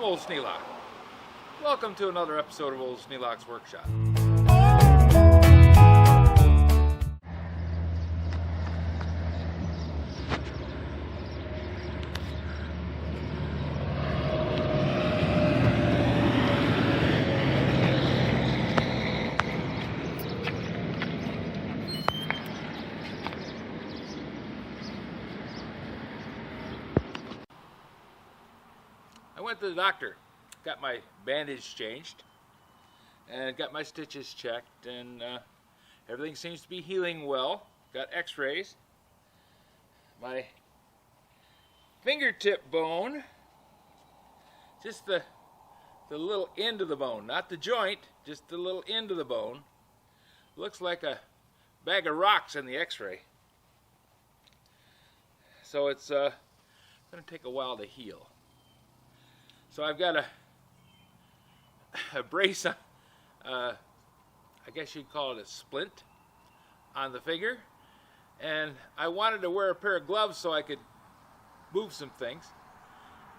I'm Old Sneelock. Welcome to another episode of Old Sneelock's Workshop. I went to the doctor, got my bandage changed, and got my stitches checked, and everything seems to be healing well. Got x-rays. My fingertip bone, just the little end of the bone, not the joint, just the little end of the bone, looks like a bag of rocks in the x-ray. So it's going to take a while to heal. So I've got a brace, I guess you'd call it a splint, on the finger. And I wanted to wear a pair of gloves so I could move some things.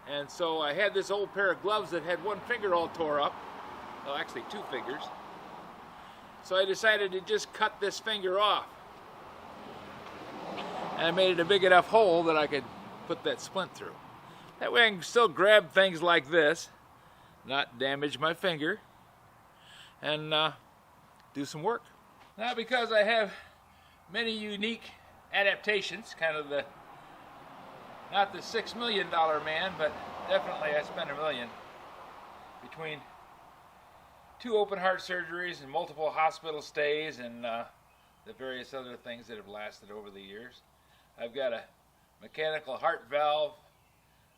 And so I had this old pair of gloves that had one finger all tore up. Well, actually two fingers. So I decided to just cut this finger off. And I made it a big enough hole that I could put that splint through. That way I can still grab things like this, not damage my finger, and do some work. Now, because I have many unique adaptations, kind of not the $6 million man, but definitely I spent $1 million between 2 open heart surgeries and multiple hospital stays and the various other things that have lasted over the years. I've got a mechanical heart valve.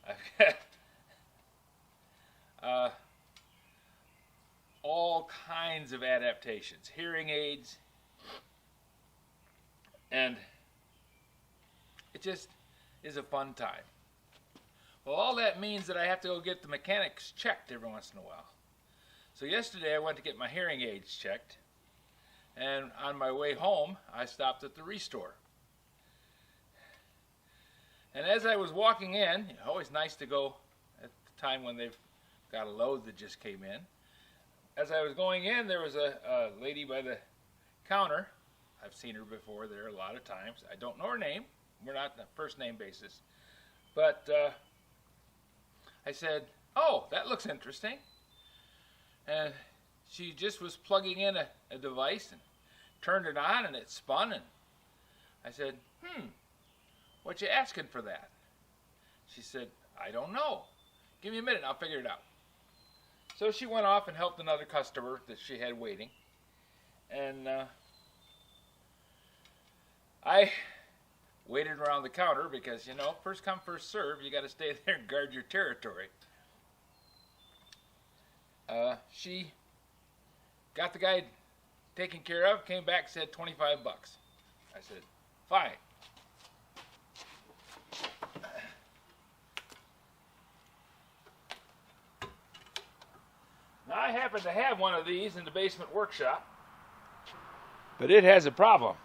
I've got all kinds of adaptations, hearing aids, and it just is a fun time. Well, all that means that I have to go get the mechanics checked every once in a while. So yesterday I went to get my hearing aids checked, and on my way home I stopped at the Restore. And as I was walking in, always nice to go at the time when they've got a load that just came in. As I was going in, there was a lady by the counter. I've seen her before there a lot of times. I don't know her name. We're not on a first name basis. But I said, "Oh, that looks interesting." And she just was plugging in a device and turned it on and it spun. And I said, "What you asking for that?" She said, "I don't know. Give me a minute, I'll figure it out." So she went off and helped another customer that she had waiting. And I waited around the counter because, you know, first come, first serve. You got to stay there and guard your territory. She got the guy taken care of, came back, said $25. I said, "Fine." Now, I happen to have one of these in the basement workshop, but it has a problem.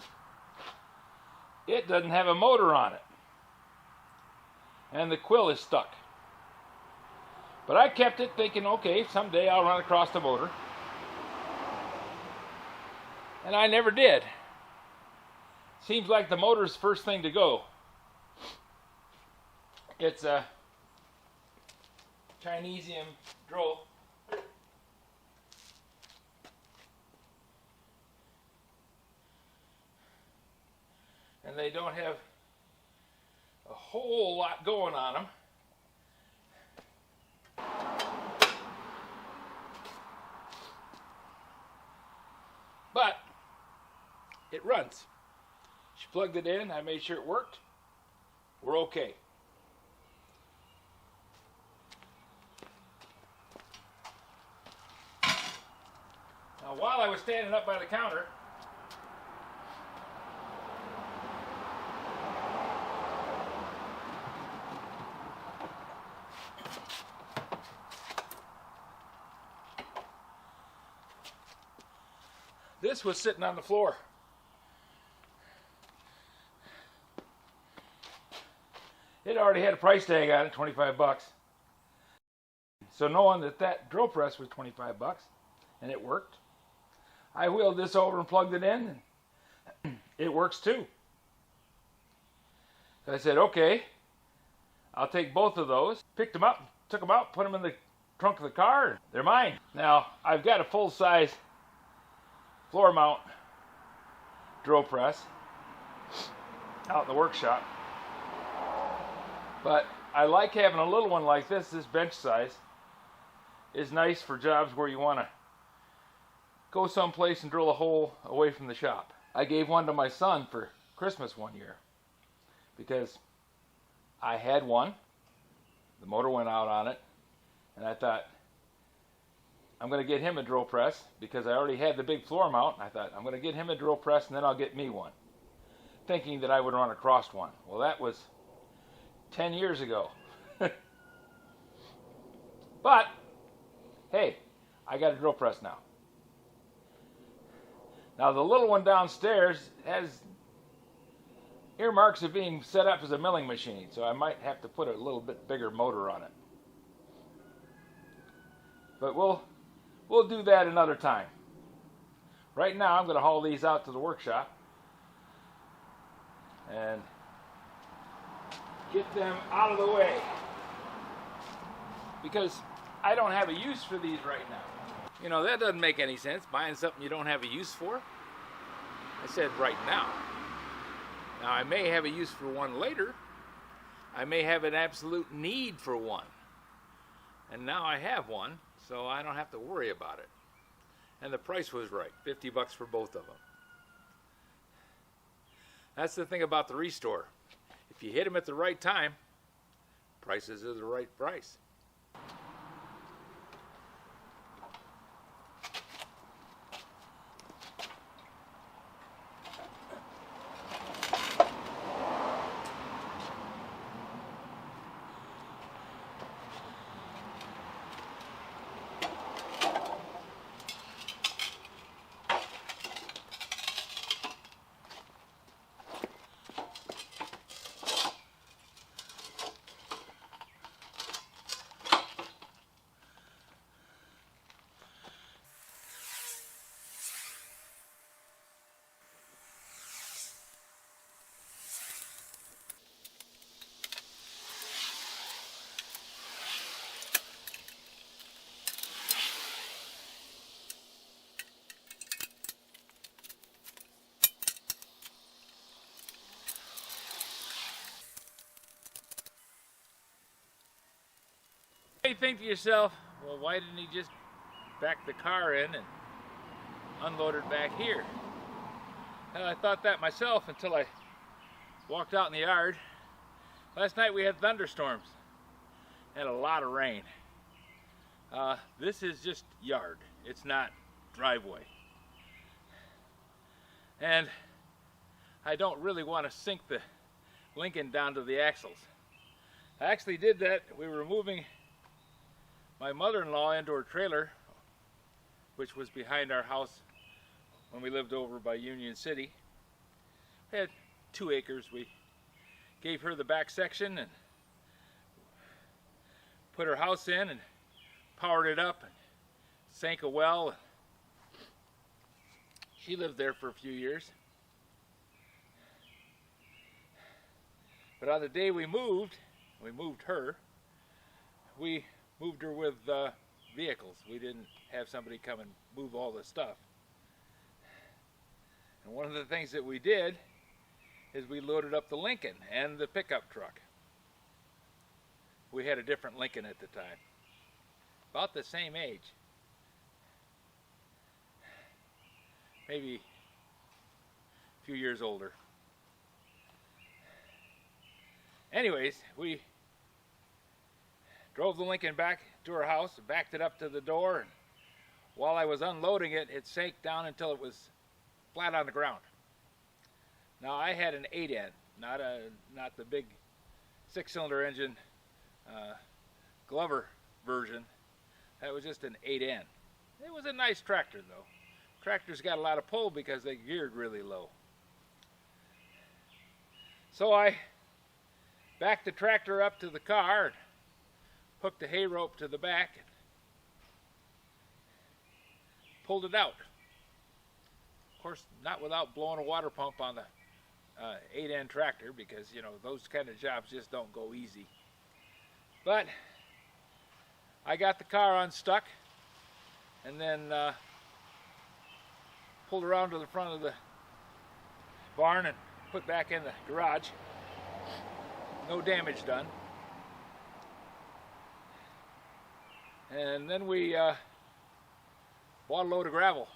It doesn't have a motor on it, and the quill is stuck. But I kept it thinking, okay, someday I'll run across the motor, and I never did. Seems like the motor's the first thing to go. It's a Chinesium drill. And they don't have a whole lot going on them. But it runs. She plugged it in, I made sure it worked. We're okay. Now, while I was standing up by the counter, this was sitting on the floor. It already had a price tag on it, $25. So knowing that that drill press was 25 bucks, and it worked, I wheeled this over and plugged it in, and it works too. So I said, okay, I'll take both of those. Picked them up, took them out, put them in the trunk of the car, and they're mine. Now, I've got a full-size floor mount drill press out in the workshop, but I like having a little one like this. This bench size is nice for jobs where you want to go someplace and drill a hole away from the shop. I gave one to my son for Christmas one year because I had one, the motor went out on it, and I thought, I'm going to get him a drill press because I already had the big floor mount. I thought, I'm going to get him a drill press and then I'll get me one, thinking that I would run across one. Well, that was 10 years ago. But, hey, I got a drill press now. Now, the little one downstairs has earmarks of being set up as a milling machine, so I might have to put a little bit bigger motor on it. But we'll do that another time. Right now, I'm going to haul these out to the workshop and get them out of the way because I don't have a use for these right now. You know, that doesn't make any sense, buying something you don't have a use for. I said right now. Now, I may have a use for one later. I may have an absolute need for one. And now I have one, so I don't have to worry about it. And the price was right, 50 bucks for both of them. That's the thing about the Restore. If you hit them at the right time, prices are the right price. You think to yourself, well, why didn't he just back the car in and unload it back here? And I thought that myself until I walked out in the yard. Last night we had thunderstorms and a lot of rain. This is just yard. It's not driveway. And I don't really want to sink the Lincoln down to the axles. I actually did that. We were moving my mother-in-law into her trailer, which was behind our house when we lived over by Union City. We had 2 acres. We gave her the back section and put her house in and powered it up and sank a well. She lived there for a few years. But on the day we moved her, we moved her with vehicles. We didn't have somebody come and move all the stuff. And one of the things that we did is we loaded up the Lincoln and the pickup truck. We had a different Lincoln at the time, about the same age, maybe a few years older. Anyways, we drove the Lincoln back to her house, backed it up to the door, and while I was unloading it, it sank down until it was flat on the ground. Now I had an 8N, not the big 6-cylinder engine Glover version. That was just an 8N. It was a nice tractor though. Tractors got a lot of pull because they geared really low. So I backed the tractor up to the car, hooked a hay rope to the back, and pulled it out. Of course, not without blowing a water pump on the 8N tractor, because you know those kind of jobs just don't go easy. But I got the car unstuck, and then pulled around to the front of the barn and put back in the garage. No damage done. And then we bought a load of gravel,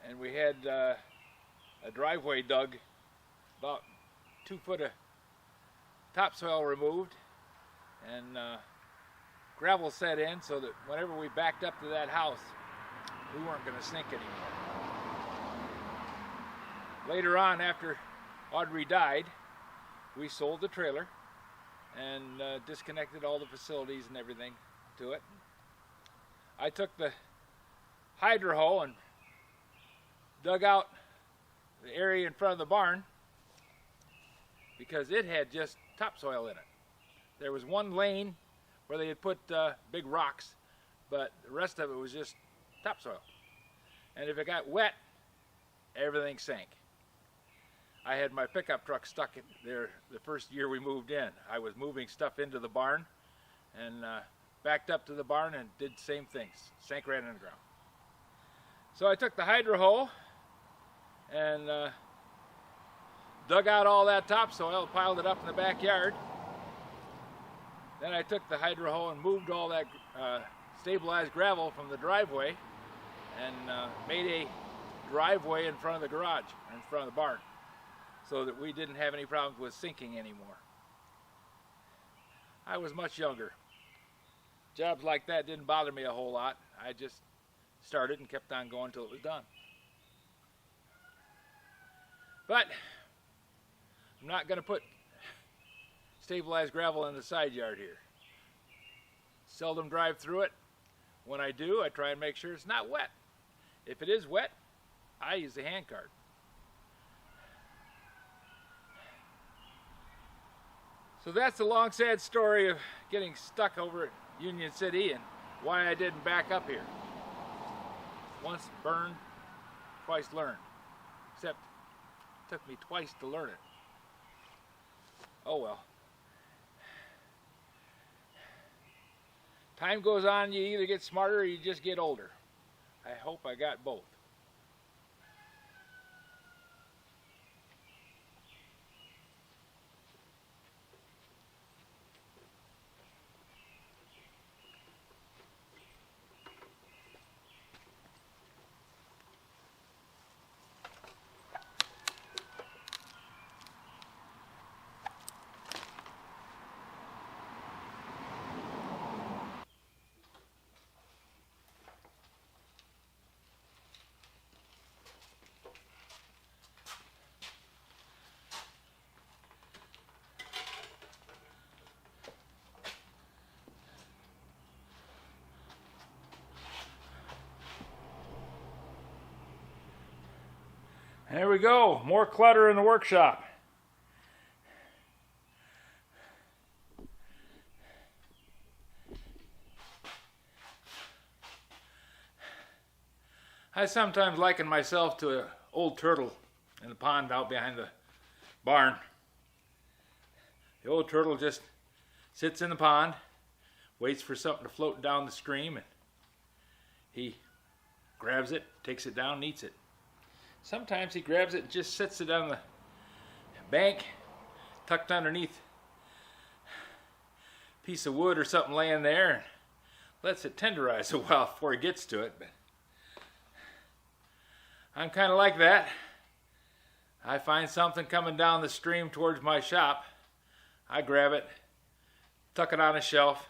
and we had a driveway dug, about 2 foot of topsoil removed, and gravel set in so that whenever we backed up to that house, we weren't going to sink anymore. Later on, after Audrey died, we sold the trailer and disconnected all the facilities and everything to it. I took the hydro hoe and dug out the area in front of the barn because it had just topsoil in it. There was one lane where they had put big rocks, but the rest of it was just topsoil. And if it got wet, everything sank. I had my pickup truck stuck in there the first year we moved in. I was moving stuff into the barn and backed up to the barn and did the same things. Sank right in the ground. So I took the hydro hoe and dug out all that topsoil, piled it up in the backyard. Then I took the hydro hoe and moved all that stabilized gravel from the driveway and made a driveway in front of the garage, in front of the barn, so that we didn't have any problems with sinking anymore. I was much younger. Jobs like that didn't bother me a whole lot. I just started and kept on going until it was done. But I'm not going to put stabilized gravel in the side yard here. Seldom drive through it. When I do, I try and make sure it's not wet. If it is wet, I use the hand cart. So that's the long sad story of getting stuck over at Union City and why I didn't back up here. Once burned, twice learned. Except it took me twice to learn it. Oh well. Time goes on, you either get smarter or you just get older. I hope I got both. There we go, more clutter in the workshop. I sometimes liken myself to an old turtle in the pond out behind the barn. The old turtle just sits in the pond, waits for something to float down the stream, and he grabs it, takes it down, and eats it. Sometimes he grabs it and just sits it on the bank, tucked underneath a piece of wood or something laying there, and lets it tenderize a while before he gets to it. But I'm kind of like that. I find something coming down the stream towards my shop, I grab it, tuck it on a shelf,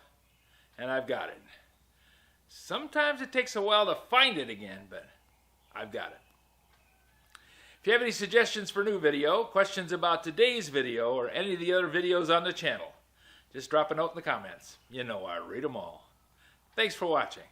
and I've got it. Sometimes it takes a while to find it again, but I've got it. If you have any suggestions for new video, questions about today's video, or any of the other videos on the channel, just drop a note in the comments. You know I read them all. Thanks for watching.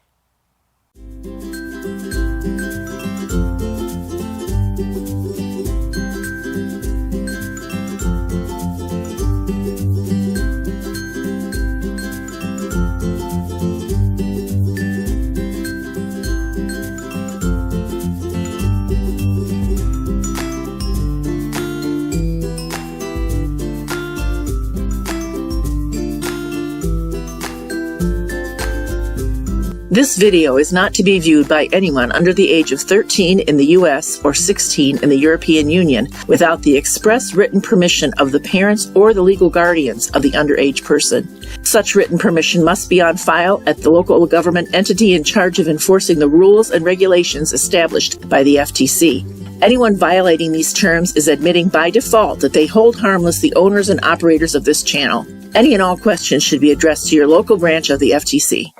This video is not to be viewed by anyone under the age of 13 in the U.S. or 16 in the European Union without the express written permission of the parents or the legal guardians of the underage person. Such written permission must be on file at the local government entity in charge of enforcing the rules and regulations established by the FTC. Anyone violating these terms is admitting by default that they hold harmless the owners and operators of this channel. Any and all questions should be addressed to your local branch of the FTC.